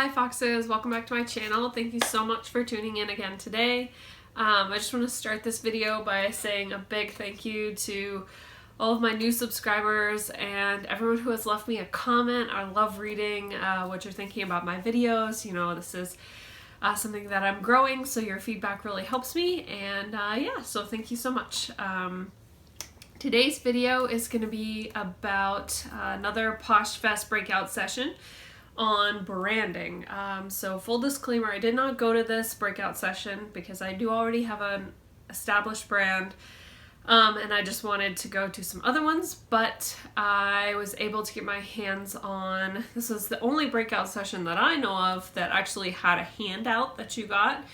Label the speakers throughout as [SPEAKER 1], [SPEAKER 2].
[SPEAKER 1] Hi Foxes, welcome back to my channel. Thank you so much for tuning in again today. I just want to start this video by saying a big thank you to all of my new subscribers and everyone who has left me a comment. I love reading what you're thinking about my videos. You know, this is something that I'm growing, so your feedback really helps me, and yeah, so thank you so much. Today's video is going to be about another Poshfest breakout session on branding. So full disclaimer, I did not go to this breakout session because I do already have an established brand, and I just wanted to go to some other ones, but I was able to get my hands on, this was the only breakout session that I know of that actually had a handout that you got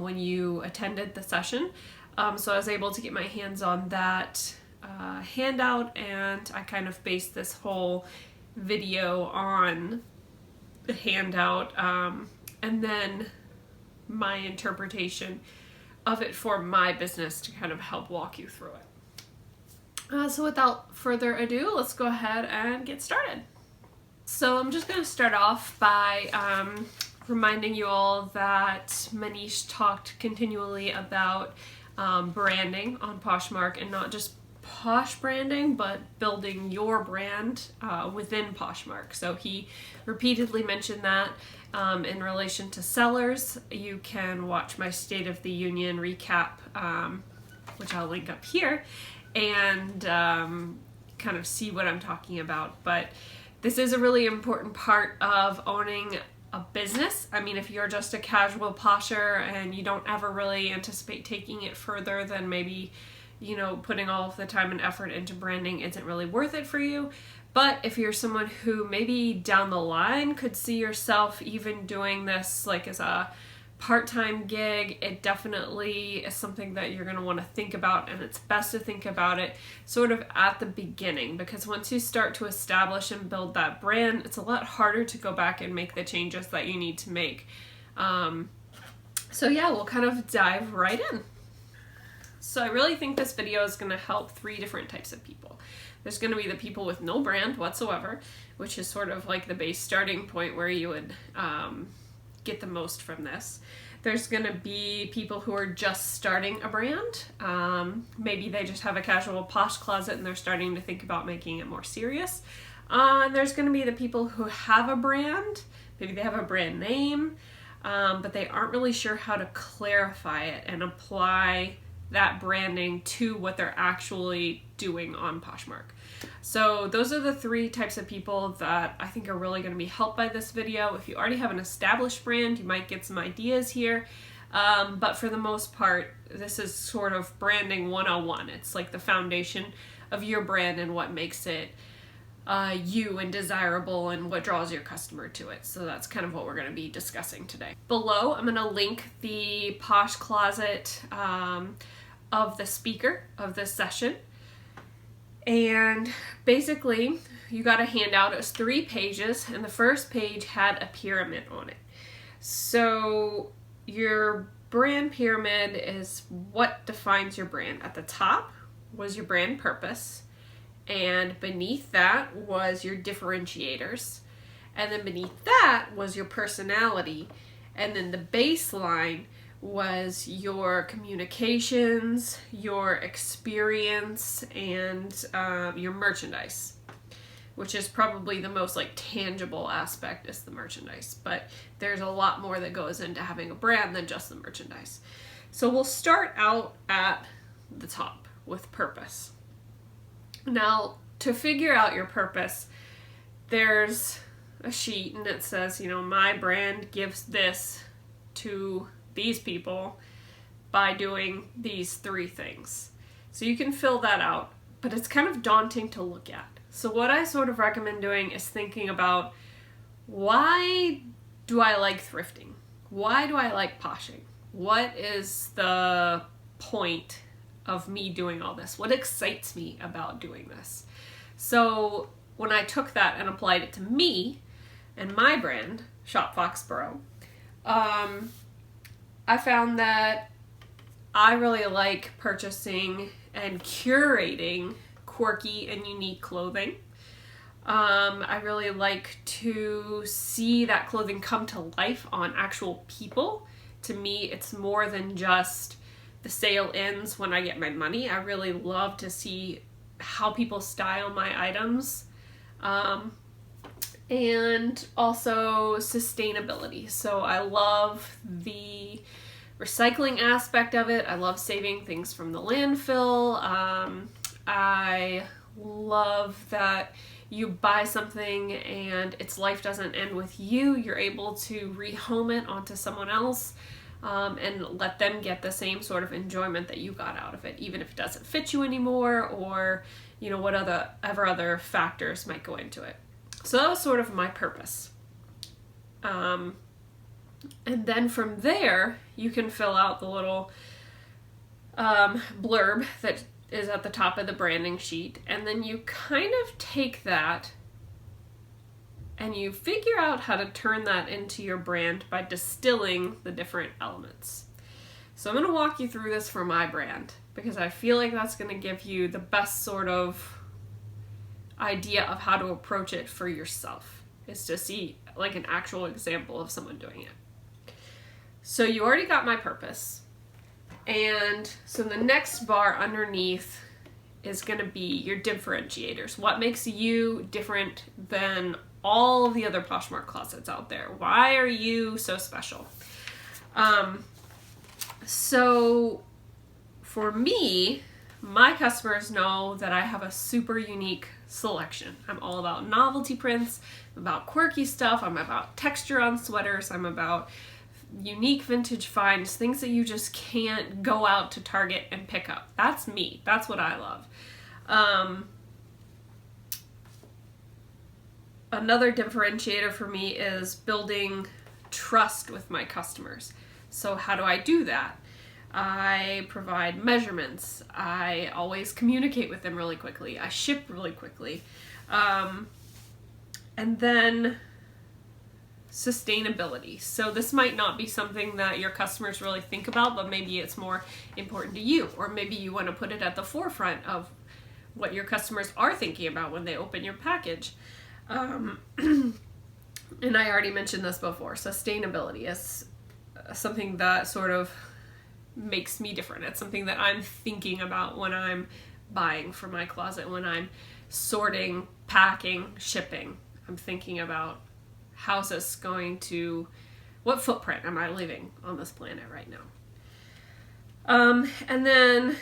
[SPEAKER 1] when you attended the session. So I was able to get my hands on that handout, and I kind of based this whole video on the handout and then my interpretation of it for my business to kind of help walk you through it. So without further ado, let's go ahead and get started. So I'm just going to start off by reminding you all that Monique talked continually about branding on Poshmark, and not just Posh branding, but building your brand within Poshmark. So he repeatedly mentioned that in relation to sellers. You can watch my State of the Union recap, which I'll link up here, and kind of see what I'm talking about. But this is a really important part of owning a business. I mean, if you're just a casual posher and you don't ever really anticipate taking it further than maybe, you know, putting all of the time and effort into branding isn't really worth it for you. But if you're someone who maybe down the line could see yourself even doing this like as a part-time gig, it definitely is something that you're going to want to think about, and it's best to think about it sort of at the beginning, because once you start to establish and build that brand, it's a lot harder to go back and make the changes that you need to make. So yeah, we'll kind of dive right in. So I really think this video is going to help three different types of people. There's going to be the people with no brand whatsoever, which is sort of like the base starting point where you would get the most from this. There's going to be people who are just starting a brand. Maybe they just have a casual posh closet and they're starting to think about making it more serious. And there's going to be the people who have a brand. Maybe they have a brand name, but they aren't really sure how to clarify it and apply that branding to what they're actually doing on Poshmark. So those are the three types of people that I think are really going to be helped by this video. If you already have an established brand, you might get some ideas here. But for the most part, this is sort of branding 101. It's like the foundation of your brand and what makes it you and desirable and what draws your customer to it. So that's kind of what we're going to be discussing today. Below, I'm going to link the Posh Closet of the speaker of this session. And basically, you got a handout. It was 3 pages, and the first page had a pyramid on it. So your brand pyramid is what defines your brand. At the top was your brand purpose, and beneath that was your differentiators, and then beneath that was your personality, and then the baseline was your communications, your experience, and your merchandise, which is probably the most like tangible aspect, is the merchandise. But there's a lot more that goes into having a brand than just the merchandise. So we'll start out at the top with purpose. Now, to figure out your purpose, there's a sheet and it says, you know, my brand gives this to these people by doing these 3 things. So you can fill that out, but it's kind of daunting to look at. So what I sort of recommend doing is thinking about, why do I like thrifting? Why do I like poshing? What is the point of me doing all this? What excites me about doing this? So when I took that and applied it to me and my brand, SHOPFOXBURROW, I found that I really like purchasing and curating quirky and unique clothing. I really like to see that clothing come to life on actual people. To me, it's more than just the sale ends when I get my money. I really love to see how people style my items. And also sustainability. So I love the recycling aspect of it. I love saving things from the landfill. I love that you buy something and its life doesn't end with you. You're able to rehome it onto someone else, and let them get the same sort of enjoyment that you got out of it, even if it doesn't fit you anymore, or what other factors might go into it. So that was sort of my purpose. And then from there, you can fill out the little blurb that is at the top of the branding sheet, and then you kind of take that and you figure out how to turn that into your brand by distilling the different elements. So I'm going to walk you through this for my brand, because I feel like that's going to give you the best sort of idea of how to approach it for yourself, is to see like an actual example of someone doing it. So you already got my purpose. And so the next bar underneath is going to be your differentiators. What makes you different than all of the other Poshmark closets out there? Why are you so special? So for me, my customers know that I have a super unique selection. I'm all about novelty prints, I'm about quirky stuff, I'm about texture on sweaters, I'm about unique vintage finds, things that you just can't go out to Target and pick up. That's me. That's what I love. Another differentiator for me is building trust with my customers. So how do I do that? I provide measurements. I always communicate with them really quickly. I ship really quickly. And then sustainability. So this might not be something that your customers really think about, but maybe it's more important to you, or maybe you want to put it at the forefront of what your customers are thinking about when they open your package. And I already mentioned this before. Sustainability is something that sort of makes me different. It's something that I'm thinking about when I'm buying for my closet, when I'm sorting, packing, shipping. I'm thinking about, how's this going to, what footprint am I leaving on this planet right now? And then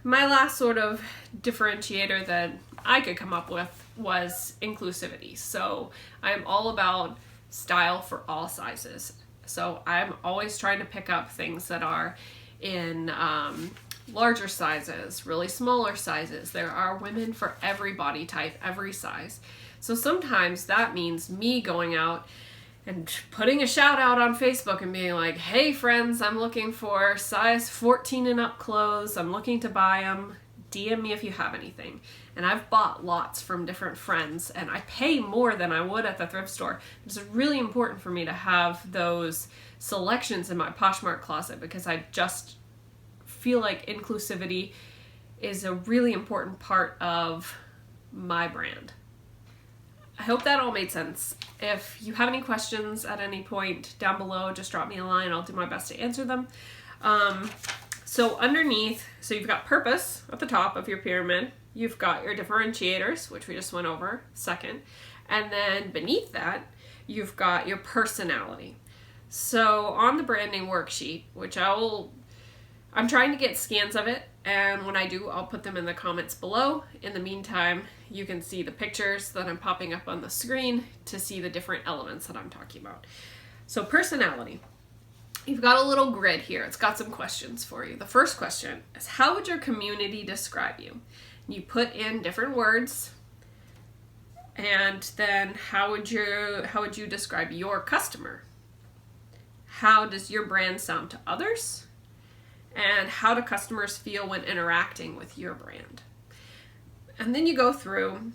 [SPEAKER 1] my last sort of differentiator that I could come up with was inclusivity. So I'm all about style for all sizes. So I'm always trying to pick up things that are in larger sizes, really smaller sizes. There are women for every body type, every size. So sometimes that means me going out and putting a shout out on Facebook and being like, hey friends, I'm looking for size 14 and up clothes. I'm looking to buy them. DM me if you have anything. And I've bought lots from different friends, and I pay more than I would at the thrift store. It's really important for me to have those selections in my Poshmark closet, because I just feel like inclusivity is a really important part of my brand. I hope that all made sense. If you have any questions at any point down below, just drop me a line. I'll do my best to answer them. So underneath, so you've got purpose at the top of your pyramid. You've got your differentiators, which we just went over second. And then beneath that, you've got your personality. So on the branding worksheet, which I'm trying to get scans of it, and when I do, I'll put them in the comments below. In the meantime, you can see the pictures that I'm popping up on the screen to see the different elements that I'm talking about. So personality. You've got a little grid here. It's got some questions for you. The first question is, how would your community describe you? You put in different words, and then how would you describe your customer? How does your brand sound to others? And how do customers feel when interacting with your brand? And then you go through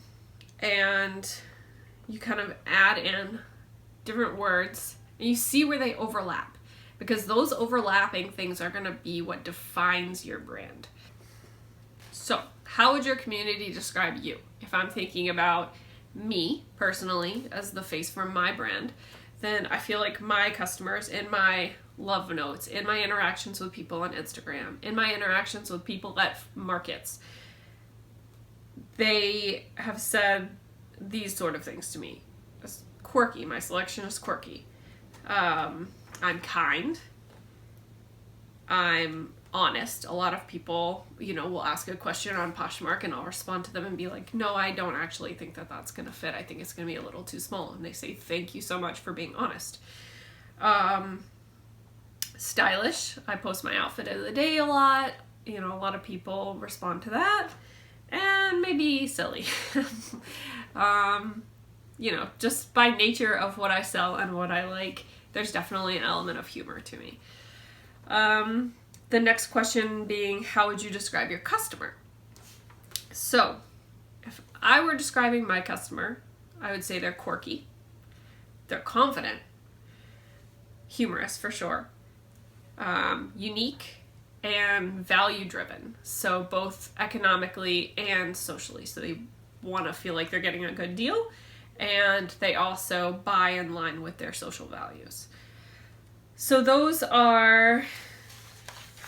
[SPEAKER 1] and you kind of add in different words, and you see where they overlap, because those overlapping things are going to be what defines your brand. So how would your community describe you? If I'm thinking about me personally as the face for my brand, then I feel like my customers, in my love notes, in my interactions with people on Instagram, in my interactions with people at markets, they have said these sort of things to me. It's quirky. My selection is quirky. I'm kind. I'm honest. A lot of people, will ask a question on Poshmark and I'll respond to them and be like, no, I don't actually think that that's going to fit. I think it's going to be a little too small. And they say, thank you so much for being honest. Stylish. I post my outfit of the day a lot. A lot of people respond to that. And maybe silly. Just by nature of what I sell and what I like, there's definitely an element of humor to me. The next question being, how would you describe your customer? So, if I were describing my customer, I would say they're quirky, they're confident, humorous for sure, unique, and value-driven. So both economically and socially. So they want to feel like they're getting a good deal, and they also buy in line with their social values. So those are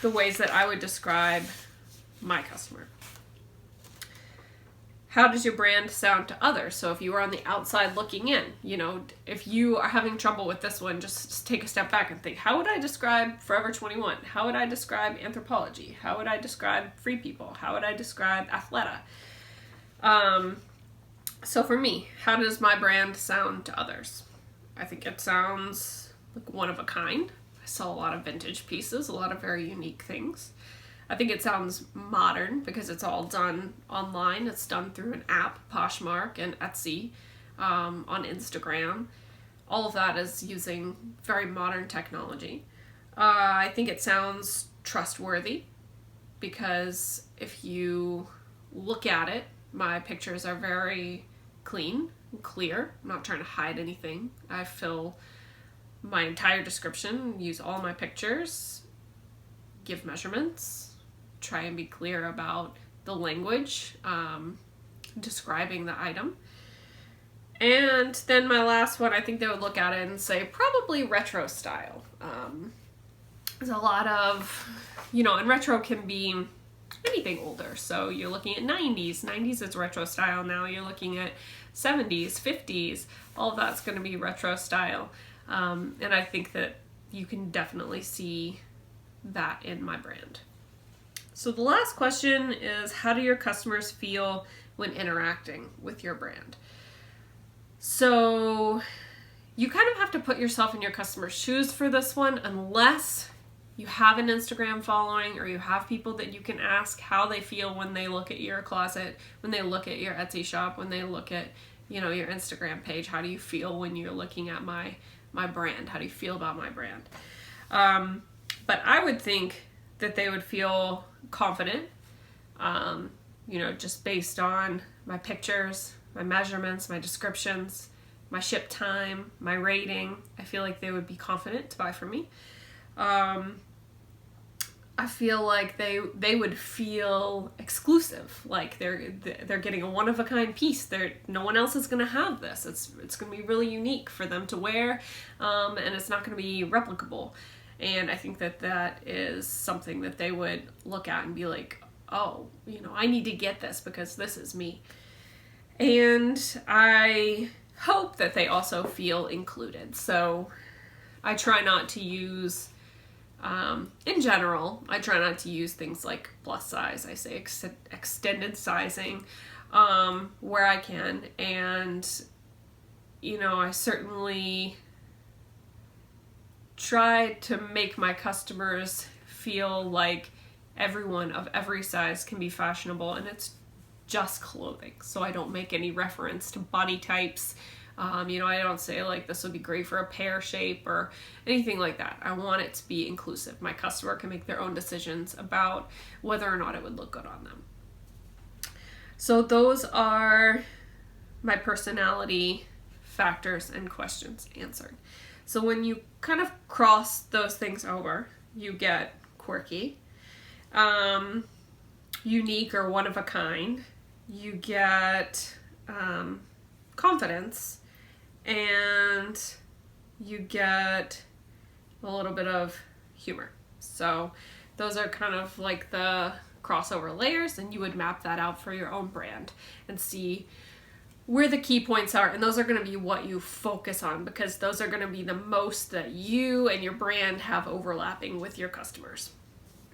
[SPEAKER 1] the ways that I would describe my customer. How does your brand sound to others? So if you are on the outside looking in, if you are having trouble with this one, just take a step back and think, how would I describe Forever 21? How would I describe Anthropologie? How would I describe Free People? How would I describe Athleta? So for me, how does my brand sound to others? I think it sounds like one of a kind. I sell a lot of vintage pieces, a lot of very unique things. I think it sounds modern because it's all done online. It's done through an app, Poshmark and Etsy, on Instagram. All of that is using very modern technology. I think it sounds trustworthy because if you look at it, my pictures are very clean and clear. I'm not trying to hide anything. I fill my entire description, use all my pictures, give measurements, try and be clear about the language, describing the item. And then my last one, I think they would look at it and say probably retro style. There's a lot of, and retro can be anything older. So you're looking at 90s. 90s is retro style now. You're looking at 70s, 50s. All of that's going to be retro style. And I think that you can definitely see that in my brand. So the last question is, how do your customers feel when interacting with your brand? So you kind of have to put yourself in your customer's shoes for this one, unless you have an Instagram following or you have people that you can ask how they feel when they look at your closet, when they look at your Etsy shop, when they look at, your Instagram page. How do you feel when you're looking at my brand? How do you feel about my brand? But I would think that they would feel confident, just based on my pictures, my measurements, my descriptions, my ship time, my rating. I feel like they would be confident to buy from me. I feel like they would feel exclusive, like they're getting a one-of-a-kind piece. No one else is going to have this. It's going to be really unique for them to wear, and it's not going to be replicable. And I think that is something that they would look at and be like, oh, I need to get this because this is me. And I hope that they also feel included. So I try not to use, in general, I try not to use things like plus size. I say extended sizing where I can. And, I certainly try to make my customers feel like everyone of every size can be fashionable, and it's just clothing. So I don't make any reference to body types. I don't say like this would be great for a pear shape or anything like that. I want it to be inclusive. My customer can make their own decisions about whether or not it would look good on them. So those are my personality factors and questions answered. So when you kind of cross those things over, you get quirky, unique or one of a kind. You get confidence, and you get a little bit of humor. So those are kind of like the crossover layers, and you would map that out for your own brand and see where the key points are, and those are going to be what you focus on, because those are going to be the most that you and your brand have overlapping with your customers.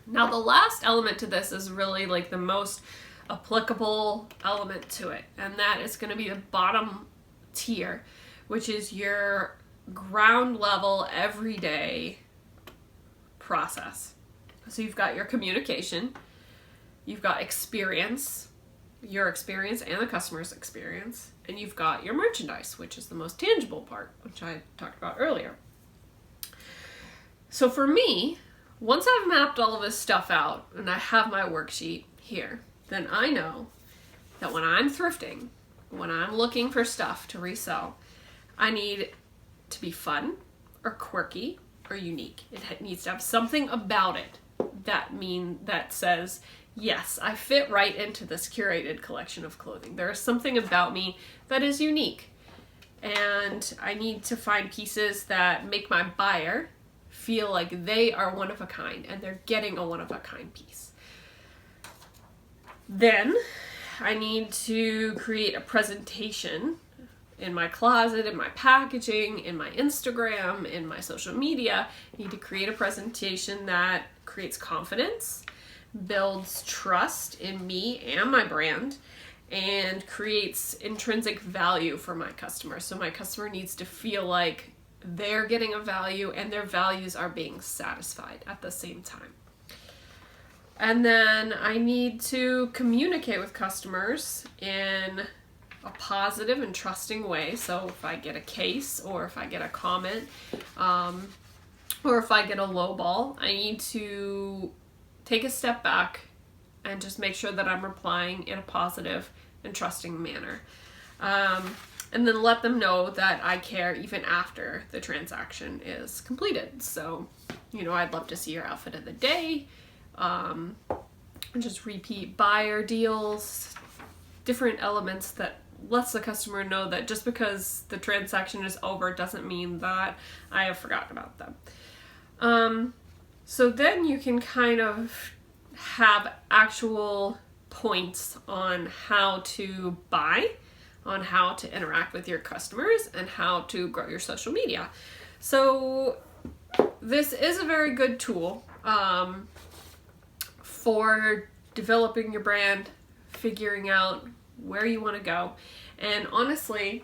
[SPEAKER 1] Now, the last element to this is really like the most applicable element to it, and that is going to be the bottom tier, which is your ground level everyday process. So you've got your communication, you've got experience, your experience and the customer's experience, and you've got your merchandise, which is the most tangible part, which I talked about earlier. So for me, once I've mapped all of this stuff out and I have my worksheet here, then I know that when I'm thrifting, when I'm looking for stuff to resell, I need to be fun or quirky or unique. It needs to have something about it that says, yes, I fit right into this curated collection of clothing. There is something about me that is unique. And I need to find pieces that make my buyer feel like they are one of a kind and they're getting a one of a kind piece. Then I need to create a presentation in my closet, in my packaging, in my Instagram, in my social media. I need to create a presentation that creates confidence, builds trust in me and my brand, and creates intrinsic value for my customer. So my customer needs to feel like they're getting a value and their values are being satisfied at the same time. And then I need to communicate with customers in a positive and trusting way. So if I get a case, or if I get a comment, or if I get a low ball, I need to take a step back and just make sure that I'm replying in a positive and trusting manner. And then let them know that I care even after the transaction is completed. So, I'd love to see your outfit of the day, and just repeat buyer deals, different elements that lets the customer know that just because the transaction is over doesn't mean that I have forgotten about them. So then you can kind of have actual points on how to buy, on how to interact with your customers, and how to grow your social media. So this is a very good tool for developing your brand, figuring out where you want to go. And honestly,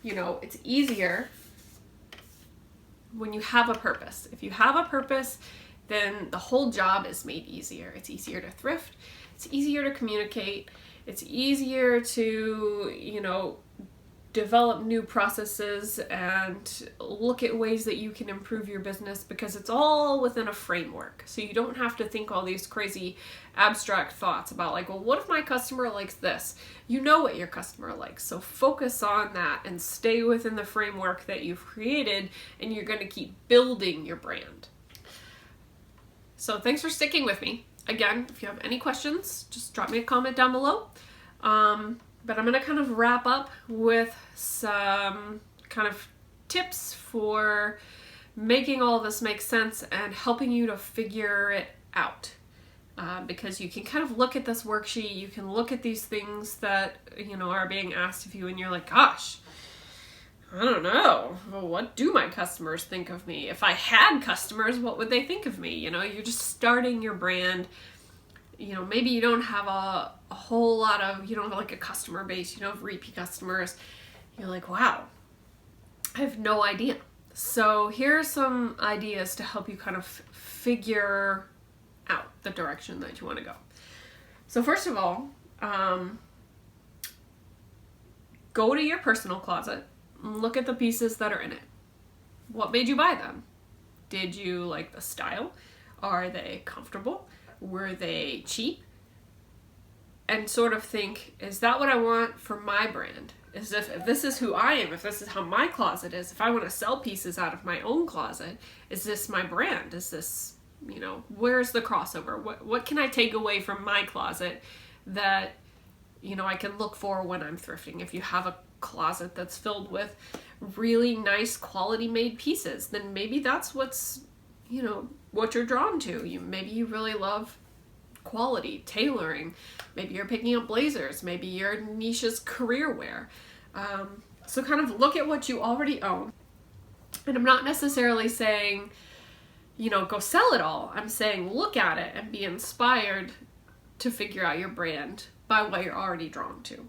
[SPEAKER 1] it's easier when you have a purpose. If you have a purpose, then the whole job is made easier. It's easier to thrift. It's easier to communicate. It's easier to, develop new processes and look at ways that you can improve your business, because it's all within a framework. So you don't have to think all these crazy abstract thoughts about like, well, what if my customer likes this? You know what your customer likes. So focus on that and stay within the framework that you've created, and you're going to keep building your brand. So thanks for sticking with me. Again, if you have any questions, just drop me a comment down below. But I'm going to kind of wrap up with some kind of tips for making all of this make sense and helping you to figure it out. Because you can kind of look at this worksheet, you can look at these things that, are being asked of you, and you're like, gosh, I don't know. Well, what do my customers think of me? If I had customers, what would they think of me? You're just starting your brand. Maybe you don't have a whole lot of, you don't have like a customer base, you don't have repeat customers. You're like, wow, I have no idea. So here are some ideas to help you kind of figure out the direction that you want to go. So first of all, go to your personal closet and look at the pieces that are in it. What made you buy them? Did you like the style? Are they comfortable? Were they cheap? And sort of think, is that what I want for my brand? If this is who I am, if this is how my closet is, if I want to sell pieces out of my own closet, is this my brand? Is this, where's the crossover? What can I take away from my closet that, I can look for when I'm thrifting? If you have a closet that's filled with really nice quality made pieces, then maybe that's what's, you know, what you're drawn to. Maybe you really love quality tailoring. Maybe you're picking up blazers. Maybe your niche is career wear. So kind of look at what you already own. And I'm not necessarily saying, you know, go sell it all. I'm saying look at it and be inspired to figure out your brand by what you're already drawn to.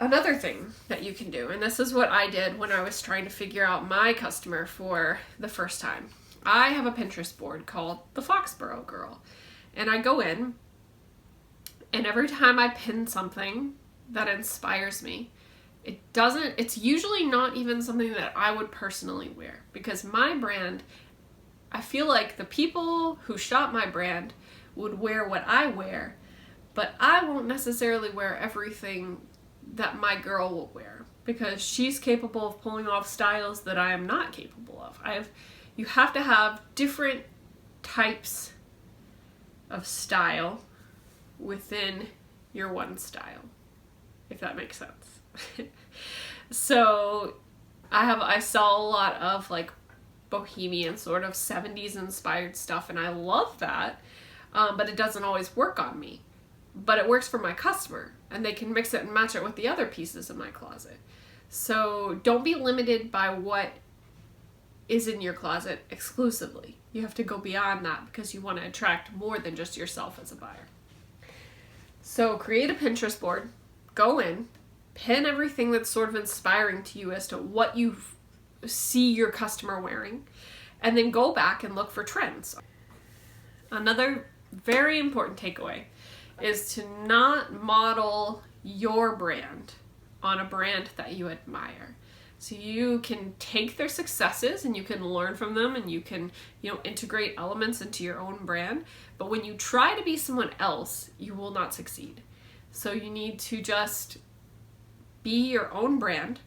[SPEAKER 1] Another thing that you can do, and this is what I did when I was trying to figure out my customer for the first time. I have a Pinterest board called the Foxborough Girl. And I go in, and every time I pin something that inspires me, it's usually not even something that I would personally wear, because my brand, I feel like the people who shop my brand would wear what I wear, but I won't necessarily wear everything that my girl will wear, because she's capable of pulling off styles that I am not capable of. You have to have different types of style within your one style, if that makes sense. So I sell a lot of like bohemian sort of 70s inspired stuff, and I love that, but it doesn't always work on me. But it works for my customer, and they can mix it and match it with the other pieces in my closet. So don't be limited by what is in your closet exclusively. You have to go beyond that, because you want to attract more than just yourself as a buyer. So create a Pinterest board, go in, pin everything that's sort of inspiring to you as to what you see your customer wearing, and then go back and look for trends. Another very important takeaway is to not model your brand on a brand that you admire. So you can take their successes and you can learn from them, and you can, you know, integrate elements into your own brand. But when you try to be someone else, you will not succeed. So you need to just be your own brand,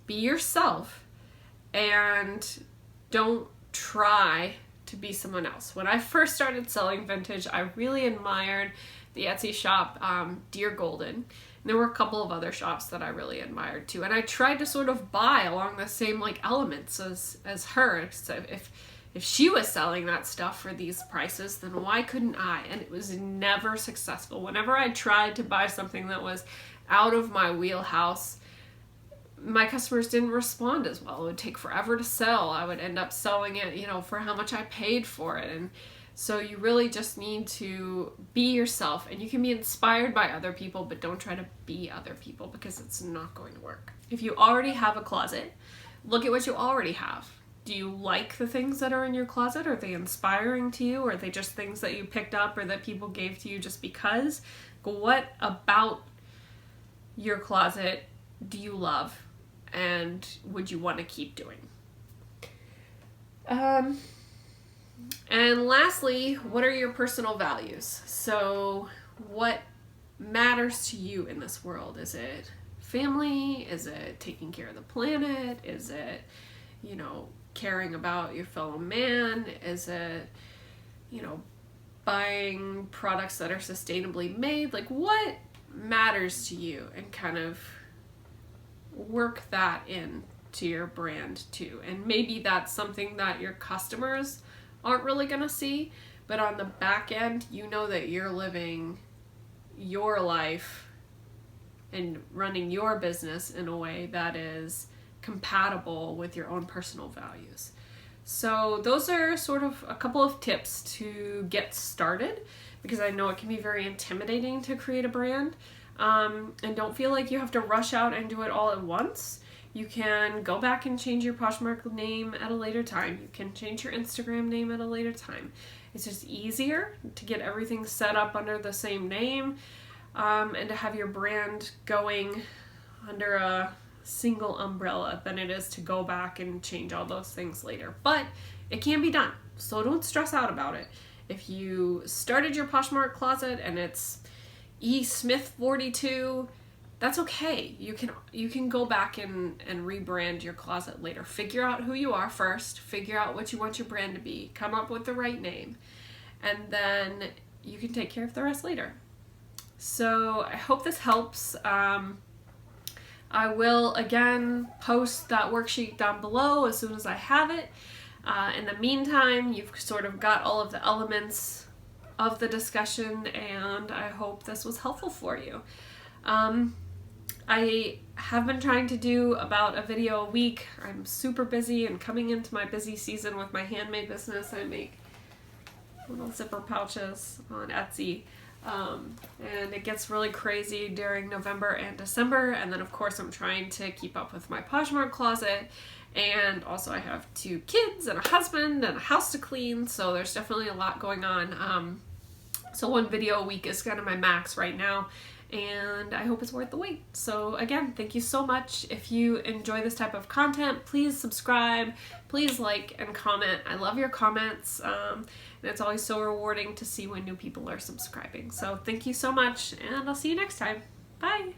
[SPEAKER 1] be yourself, and don't try to be someone else. When I first started selling vintage, I really admired the Etsy shop, Dear Golden. And there were a couple of other shops that I really admired too. And I tried to sort of buy along the same like elements as her. So if she was selling that stuff for these prices, then why couldn't I? And it was never successful. Whenever I tried to buy something that was out of my wheelhouse, my customers didn't respond as well. It would take forever to sell. I would end up selling it, you know, for how much I paid for it. And so you really just need to be yourself, and you can be inspired by other people, but don't try to be other people, because it's not going to work. If you already have a closet, look at what you already have. Do you like the things that are in your closet? Are they inspiring to you? Or are they just things that you picked up or that people gave to you just because? What about your closet do you love, and would you want to keep doing? And lastly, what are your personal values? So what matters to you in this world? Is it family? Is it taking care of the planet? Is it, you know, caring about your fellow man? Is it, you know, buying products that are sustainably made? Like, what matters to you? And kind of work that into your brand too. And maybe that's something that your customers aren't really gonna see, but on the back end, you know that you're living your life and running your business in a way that is compatible with your own personal values. So those are sort of a couple of tips to get started, because I know it can be very intimidating to create a brand, and don't feel like you have to rush out and do it all at once. You can go back and change your Poshmark name at a later time. You can change your Instagram name at a later time. It's just easier to get everything set up under the same name, and to have your brand going under a single umbrella than it is to go back and change all those things later. But it can be done, so don't stress out about it. If you started your Poshmark closet and it's E. Smith 42, that's okay. You can go back and rebrand your closet later. Figure out who you are first, figure out what you want your brand to be, come up with the right name, and then you can take care of the rest later. So I hope this helps. I will again post that worksheet down below as soon as I have it. In the meantime, you've sort of got all of the elements of the discussion, and I hope this was helpful for you. I have been trying to do about a video a week. I'm super busy and coming into my busy season with my handmade business. I make little zipper pouches on Etsy. And it gets really crazy during November and December, and then of course I'm trying to keep up with my Poshmark closet, and also I have 2 kids and a husband and a house to clean, so there's definitely a lot going on. So 1 video a week is kind of my max right now, and I hope it's worth the wait. So again, thank you so much. If you enjoy this type of content, please subscribe, please like and comment. I love your comments, and it's always so rewarding to see when new people are subscribing. So thank you so much, and I'll see you next time. Bye!